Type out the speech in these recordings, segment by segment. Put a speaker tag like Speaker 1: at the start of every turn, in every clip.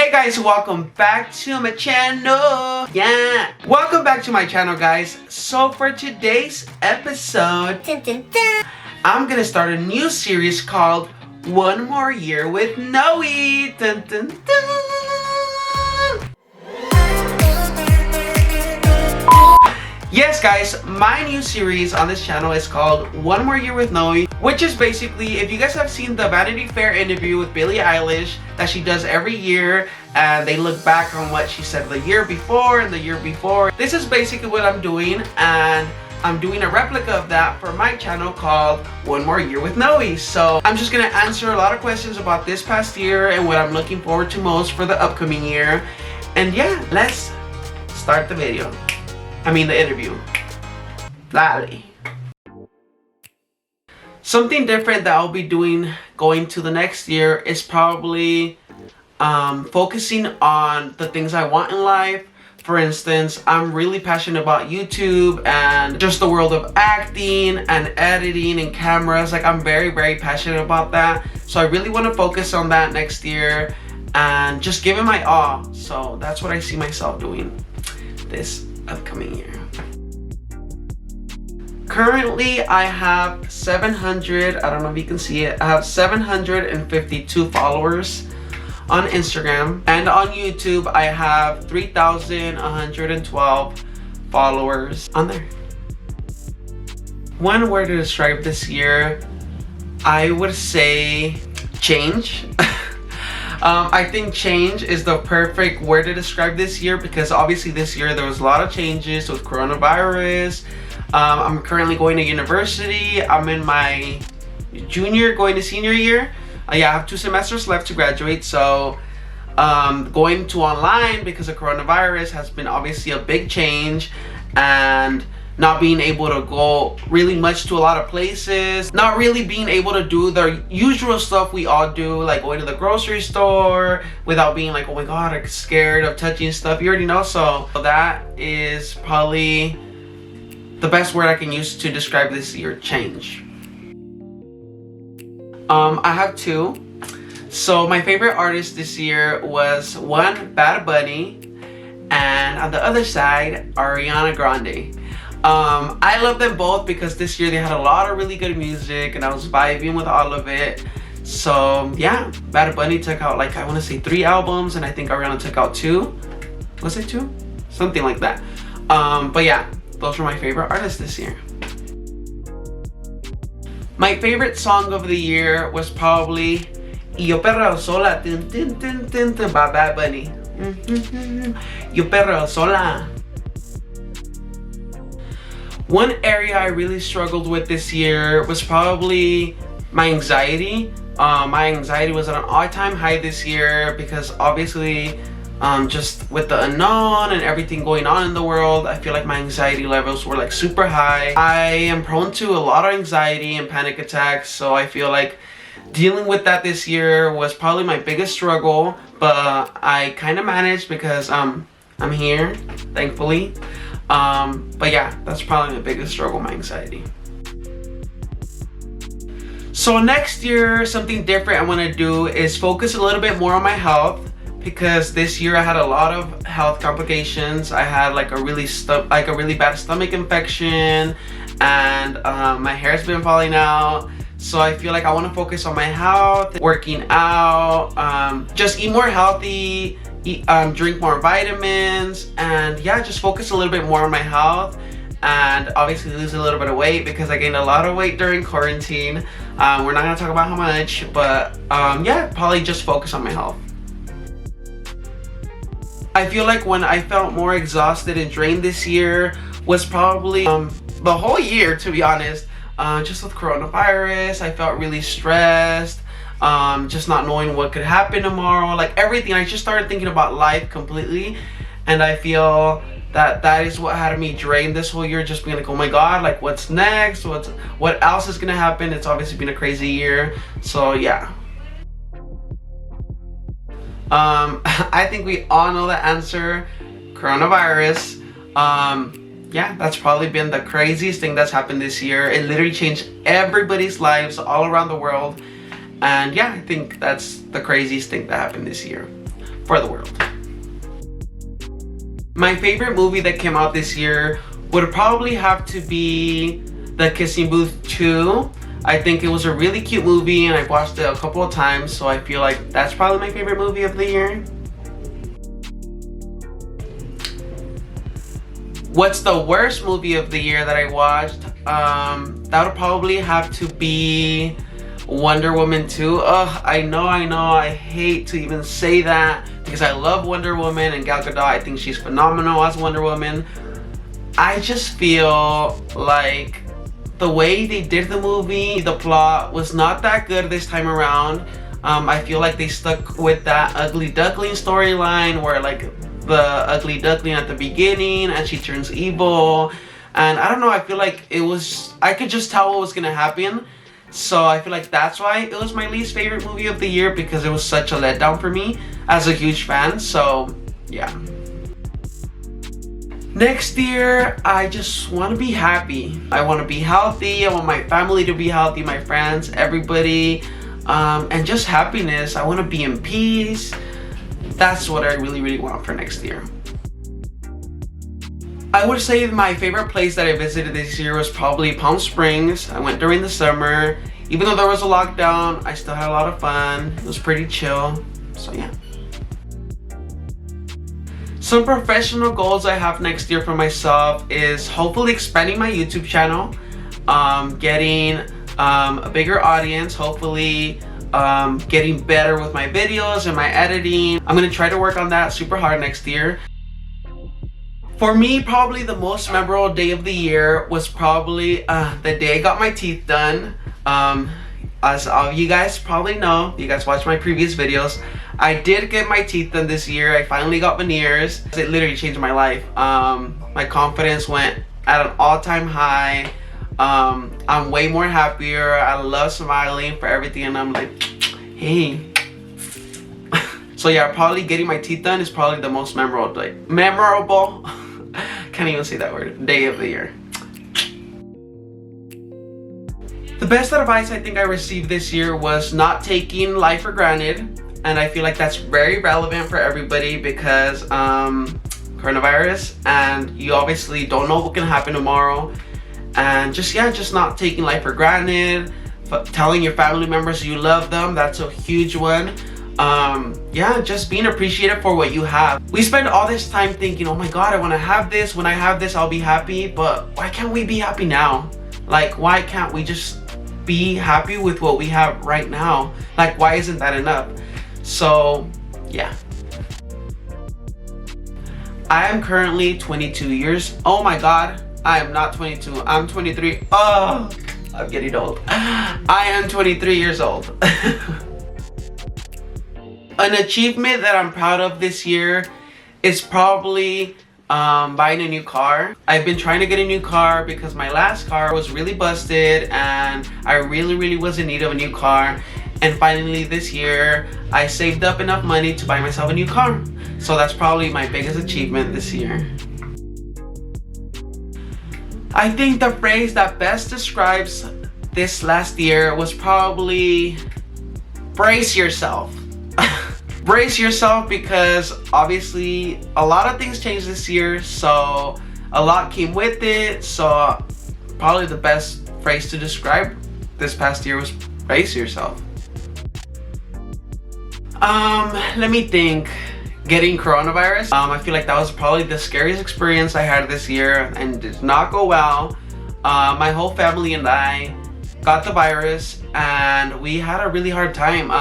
Speaker 1: Hey guys, welcome back to my channel. Yeah, welcome back to my channel, guys. So for today's episode, I'm gonna start a new series called One More Year with Noe. Dun, dun, dun. Yes guys, my new series on this channel is called One More Year with Noe, which is basically, if you guys have seen the Vanity Fair interview with Billie Eilish that she does every year, and they look back on what she said the year before and the year before, this is basically what I'm doing, and I'm doing a replica of that for my channel called One More Year with Noe. So I'm just gonna answer a lot of questions about this past year and what I'm looking forward to most for the upcoming year. And yeah, let's start the video. The interview. Dale. Something different that I'll be doing going to the next year is probably focusing on the things I want in life. For instance, I'm really passionate about YouTube and just the world of acting and editing and cameras. Like, I'm very, very passionate about that. So I really want to focus on that next year and just give it my all. So that's what I see myself doing this upcoming year. Currently, I have 700, I don't know if you can see it, I have 752 followers on Instagram, and on YouTube I have 3,112 followers on there. One word to describe this year, I would say change. I think change is the perfect word to describe this year, because obviously this year there was a lot of changes with coronavirus. I'm currently going to university. I'm in my junior going to senior year. I have 2 semesters left to graduate, so going to online because of coronavirus has been obviously a big change, and not being able to go really much to a lot of places, not really being able to do the usual stuff we all do, like going to the grocery store without being like, oh my god, I'm scared of touching stuff. You already know. So that is probably the best word I can use to describe this year: change. I have 2. So my favorite artist this year was one, Bad Bunny, and on the other side, Ariana Grande. I love them both because this year they had a lot of really good music and I was vibing with all of it. So yeah, Bad Bunny took out, like, I want to say 3 albums, and I think Ariana took out 2. Was it 2? Something like that. But yeah, those were my favorite artists this year. My favorite song of the year was probably Yo Perreo Sola by Bad Bunny. Yo Perreo Sola. One area I really struggled with this year was probably my anxiety. My anxiety was at an all-time high this year because obviously just with the unknown and everything going on in the world, I feel like my anxiety levels were like super high. I am prone to a lot of anxiety and panic attacks, so I feel like dealing with that this year was probably my biggest struggle, but I kind of managed because I'm here, thankfully. But yeah, that's probably my biggest struggle, my anxiety. So next year, something different I want to do is focus a little bit more on my health, because this year I had a lot of health complications. I had like a really bad stomach infection, and my hair's been falling out. So I feel like I want to focus on my health, working out, just eat more healthy, drink more vitamins, and yeah, just focus a little bit more on my health, and obviously lose a little bit of weight because I gained a lot of weight during quarantine. We're not gonna talk about how much, but yeah, probably just focus on my health. I feel like when I felt more exhausted and drained this year was probably the whole year, to be honest. Just with coronavirus, I felt really stressed. Just not knowing what could happen tomorrow, like everything. I just started thinking about life completely, and I feel that is what had me drained this whole year, just being like, oh my god, like what's next, what else is gonna happen. It's obviously been a crazy year, so yeah. I think we all know the answer: coronavirus. Yeah, that's probably been the craziest thing that's happened this year. It literally changed everybody's lives all around the world. And yeah, I think that's the craziest thing that happened this year. for the world. My favorite movie that came out this year would probably have to be The Kissing Booth 2. I think it was a really cute movie and I've watched it a couple of times, so I feel like that's probably my favorite movie of the year. What's the worst movie of the year that I watched? That would probably have to be Wonder Woman 2. Ugh, I know, I hate to even say that because I love Wonder Woman and Gal Gadot. I think she's phenomenal as Wonder Woman. I just feel like the way they did the movie, the plot was not that good this time around. I feel like they stuck with that ugly duckling storyline where like the ugly duckling at the beginning and she turns evil. And I don't know, I feel like I could just tell what was gonna happen. So I feel like that's why it was my least favorite movie of the year, because it was such a letdown for me as a huge fan. So yeah. Next year, I just want to be happy. I want to be healthy. I want my family to be healthy, my friends, everybody, and just happiness. I want to be in peace. That's what I really want for next year. I would say my favorite place that I visited this year was probably Palm Springs. I went during the summer. Even though there was a lockdown, I still had a lot of fun. It was pretty chill. So yeah. Some professional goals I have next year for myself is hopefully expanding my YouTube channel, getting a bigger audience, hopefully getting better with my videos and my editing. I'm gonna try to work on that super hard next year. For me, probably the most memorable day of the year was probably the day I got my teeth done. As all of you guys probably know, you guys watch my previous videos, I did get my teeth done this year. I finally got veneers. It literally changed my life. My confidence went at an all-time high. I'm way more happier. I love smiling for everything, and I'm like, hey. So yeah, probably getting my teeth done is probably the most memorable, can't even say that word, day of the year. The best advice I think I received this year was not taking life for granted. And I feel like that's very relevant for everybody because coronavirus, and you obviously don't know what can happen tomorrow. And just not taking life for granted, telling your family members you love them, that's a huge one. Just being appreciative for what you have. We spend all this time thinking, oh my god, I want to have this, when I have this I'll be happy, but why can't we be happy now? Like, why can't we just be happy with what we have right now? Like, why isn't that enough? So yeah, I am currently 22 years. Oh my god, I am not 22, I'm 23. Oh, I'm getting old. I am 23 years old. An achievement that I'm proud of this year is probably buying a new car. I've been trying to get a new car because my last car was really busted and I really was in need of a new car. And finally this year, I saved up enough money to buy myself a new car. So that's probably my biggest achievement this year. I think the phrase that best describes this last year was probably brace yourself. Brace yourself, because obviously a lot of things changed this year, so a lot came with it. So probably the best phrase to describe this past year was brace yourself. Let me think. Getting coronavirus. I feel like that was probably the scariest experience I had this year and did not go well. My whole family and I got the virus and we had a really hard time.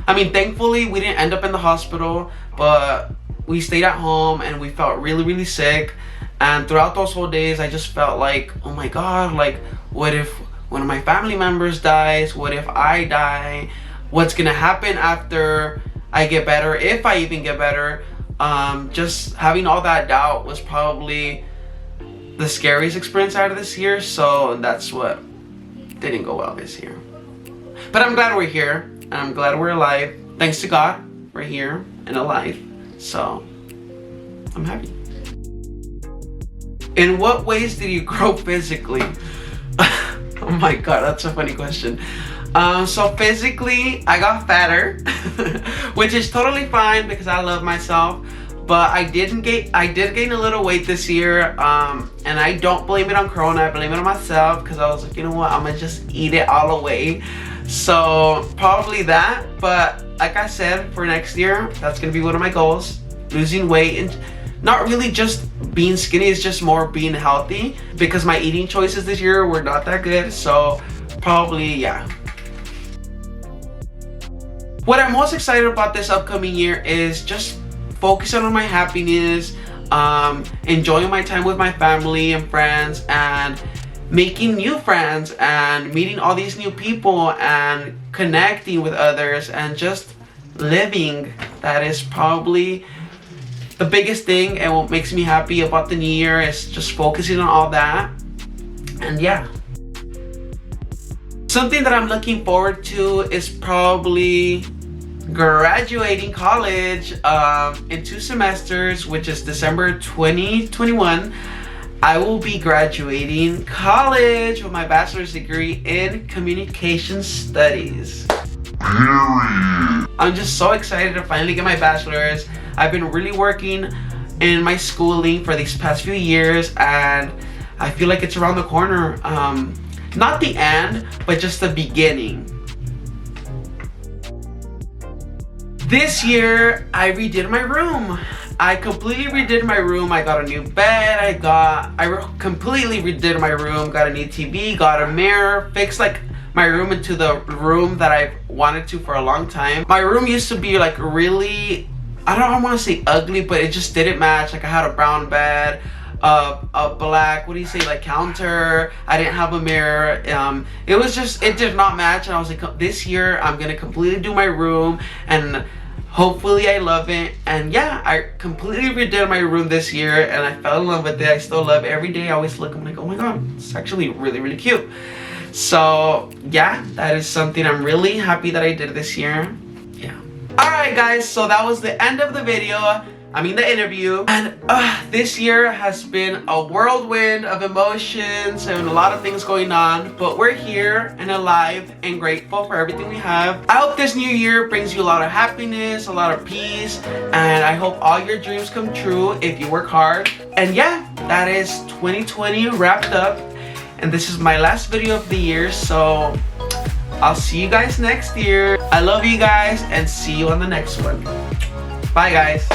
Speaker 1: I mean, thankfully we didn't end up in the hospital, but we stayed at home and we felt really sick. And throughout those whole days, I just felt like, oh my god, like, what if one of my family members dies? What if I die? What's gonna happen after I get better, if I even get better? Just having all that doubt was probably the scariest experience out of this year. So that's what didn't go well this year. But I'm glad we're here. And I'm glad we're alive. Thanks to God, we're here and alive. So I'm happy. In what ways did you grow physically? Oh my god, that's a funny question. So physically, I got fatter, which is totally fine because I love myself. But I did gain a little weight this year, and I don't blame it on Corona. I blame it on myself because I was like, you know what, I'm gonna just eat it all away. So probably that. But like I said, for next year, that's gonna be one of my goals: losing weight, and not really just being skinny. It's just more being healthy because my eating choices this year were not that good. So probably, yeah. What I'm most excited about this upcoming year is just focusing on my happiness, enjoying my time with my family and friends, and making new friends and meeting all these new people and connecting with others and just living. That is probably the biggest thing, and what makes me happy about the new year is just focusing on all that. And yeah. Something that I'm looking forward to is probably graduating college in 2 semesters, which is December 2021. I will be graduating college with my bachelor's degree in communication studies. I'm just so excited to finally get my bachelor's. I've been really working in my schooling for these past few years, and I feel like it's around the corner. Not the end, but just the beginning. This year, I redid my room. I completely redid my room. I got a new bed. I completely redid my room. Got a new TV, got a mirror, fixed like my room into the room that I've wanted to for a long time. My room used to be like really, I don't want to say ugly, but it just didn't match. Like I had a brown bed, a black, what do you say, like counter. I didn't have a mirror. It was just, it did not match. And I was like, this year I'm gonna completely do my room, and hopefully I love it. And yeah, I completely redid my room this year, and I fell in love with it. I still love it. Every day I always look, I'm like, oh my god, it's actually really, really cute. So yeah, that is something I'm really happy that I did this year. Yeah. Alright guys, so that was the end of the video. The interview. And this year has been a whirlwind of emotions and a lot of things going on, but we're here and alive and grateful for everything we have. I hope this new year brings you a lot of happiness, a lot of peace, and I hope all your dreams come true if you work hard. And yeah, that is 2020 wrapped up, and this is my last video of the year, so I'll see you guys next year. I love you guys, and see you on the next one. Bye guys.